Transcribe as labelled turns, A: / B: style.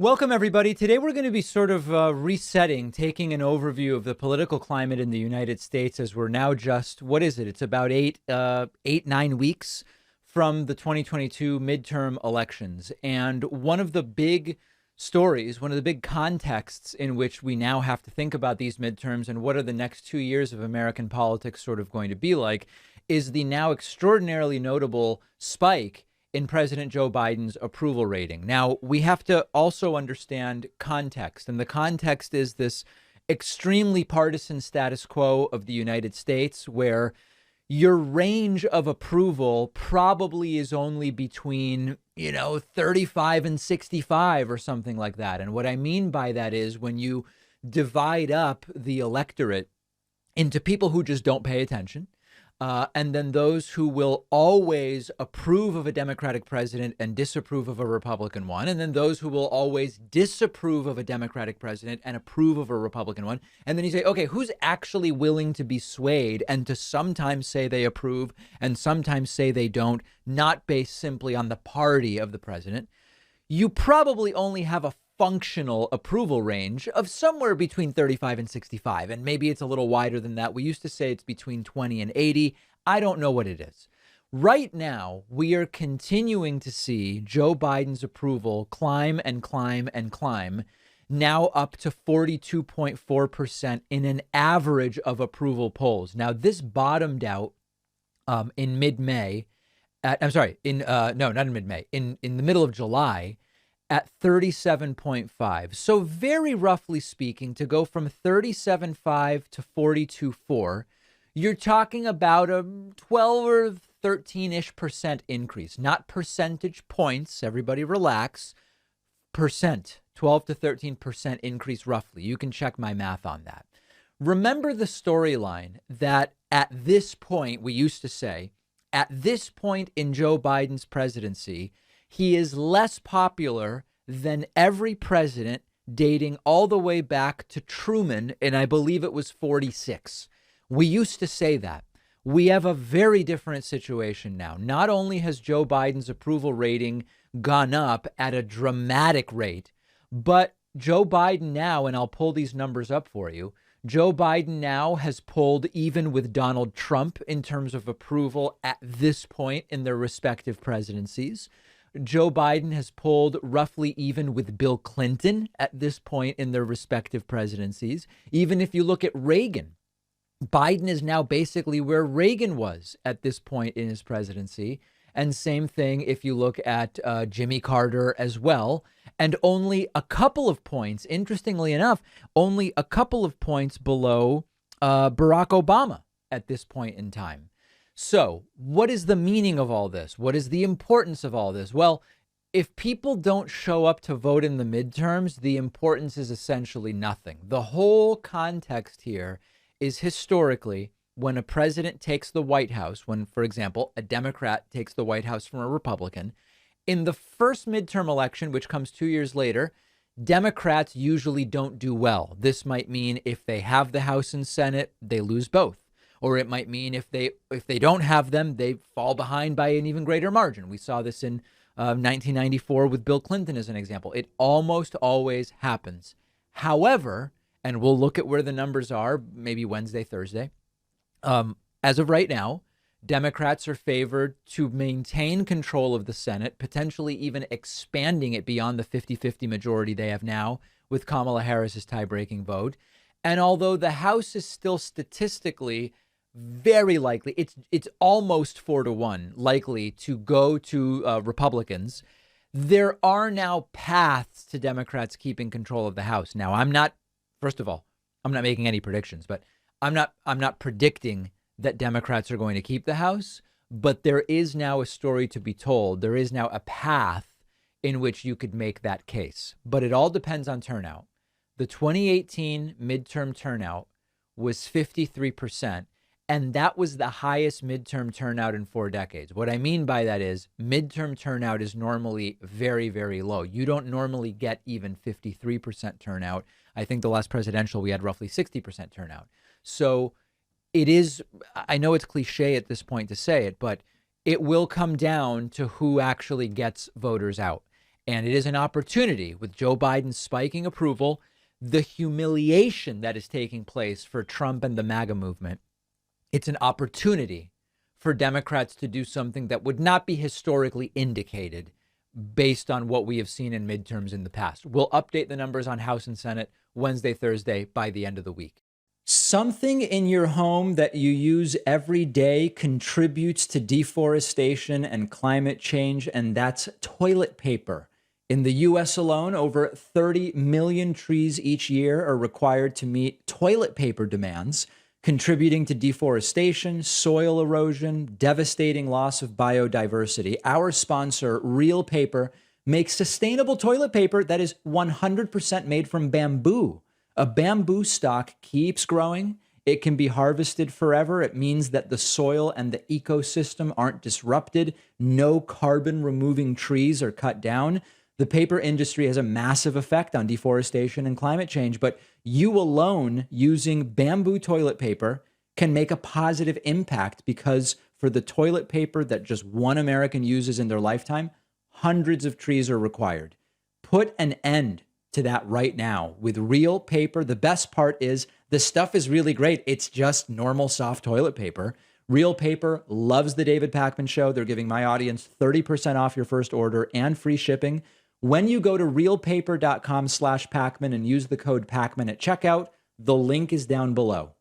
A: Welcome, everybody. Today we're going to be sort of resetting, taking an overview of the political climate in the United States as we're now just, what is it? It's about 9 weeks from the 2022 midterm elections. And one of the big stories, one of the big contexts in which we now have to think about these midterms and what are the next 2 years of American politics sort of going to be like, is the now extraordinarily notable spike in President Joe Biden's approval rating. Now, we have to also understand context, and the context is this extremely partisan status quo of the United States, where your range of approval probably is only between, 35 and 65 or something like that. And what I mean by that is when you divide up the electorate into people who just don't pay attention, and then those who will always approve of a Democratic president and disapprove of a Republican one. And then those who will always disapprove of a Democratic president and approve of a Republican one. And then you say, okay, who's actually willing to be swayed and to sometimes say they approve and sometimes say they don't, not based simply on the party of the president? You probably only have a functional approval range of somewhere between 35 and 65. And maybe it's a little wider than that. We used to say it's between 20 and 80. I don't know what it is. Right now, we are continuing to see Joe Biden's approval climb and climb and climb, now up to 42.4% in an average of approval polls. Now, this bottomed out in mid-May. Not in mid-May, in the middle of July, at 37.5. So very roughly speaking, to go from 37.5 to 42.4, you're talking about a 12 or 13-ish% increase, not percentage points. Everybody relax. Percent, 12 to 13% increase roughly. You can check my math on that. Remember the storyline that at this point, we used to say, at this point in Joe Biden's presidency, he is less popular than every president dating all the way back to Truman, and I believe it was 46. We used to say that. We have a very different situation now. Not only has Joe Biden's approval rating gone up at a dramatic rate, but Joe Biden now, and I'll pull these numbers up for you, Joe Biden now has pulled even with Donald Trump in terms of approval at this point in their respective presidencies. Joe Biden has pulled roughly even with Bill Clinton at this point in their respective presidencies. Even if you look at Reagan, Biden is now basically where Reagan was at this point in his presidency. And same thing if you look at Jimmy Carter as well. And only a couple of points, interestingly enough, only a couple of points below Barack Obama at this point in time. So what is the meaning of all this? What is the importance of all this? Well, if people don't show up to vote in the midterms, the importance is essentially nothing. The whole context here is historically when a president takes the White House, when, for example, a Democrat takes the White House from a Republican, in the first midterm election, which comes 2 years later, Democrats usually don't do well. This might mean if they have the House and Senate, they lose both. Or it might mean if they don't have them, they fall behind by an even greater margin. We saw this in 1994 with Bill Clinton as an example. It almost always happens. However, and we'll look at where the numbers are, maybe Wednesday, Thursday. As of right now, Democrats are favored to maintain control of the Senate, potentially even expanding it beyond the 50-50 majority they have now with Kamala Harris's tie-breaking vote. And although the House is still statistically very likely, it's almost 4-1 likely to go to Republicans, there are now paths to Democrats keeping control of the House. Now, first of all, I'm not making any predictions, but I'm not predicting that Democrats are going to keep the House, but there is now a story to be told. There is now a path in which you could make that case, but it all depends on turnout. The 2018 midterm turnout was 53%, and that was the highest midterm turnout in 4 decades. What I mean by that is midterm turnout is normally very, very low. You don't normally get even 53% turnout. I think the last presidential, we had roughly 60% turnout. So it is, I know it's cliche at this point to say it, but it will come down to who actually gets voters out. And it is an opportunity with Joe Biden's spiking approval, the humiliation that is taking place for Trump and the MAGA movement. It's an opportunity for Democrats to do something that would not be historically indicated based on what we have seen in midterms in the past. We'll update the numbers on House and Senate Wednesday, Thursday by the end of the week. Something in your home that you use every day contributes to deforestation and climate change, and that's toilet paper. In the US alone, over 30 million trees each year are required to meet toilet paper demands, contributing to deforestation, soil erosion, devastating loss of biodiversity. Our sponsor, Real Paper, makes sustainable toilet paper that is 100% made from bamboo. A bamboo stock keeps growing. It can be harvested forever. It means that the soil and the ecosystem aren't disrupted. No carbon removing trees are cut down. The paper industry has a massive effect on deforestation and climate change, but you alone using bamboo toilet paper can make a positive impact, because for the toilet paper that just one American uses in their lifetime, hundreds of trees are required. Put an end to that right now with Real Paper. The best part is the stuff is really great. It's just normal soft toilet paper. Real Paper loves the David Pakman Show. They're giving my audience 30% off your first order and free shipping when you go to realpaper.com/Pakman and use the code Pakman at checkout. The link is down below.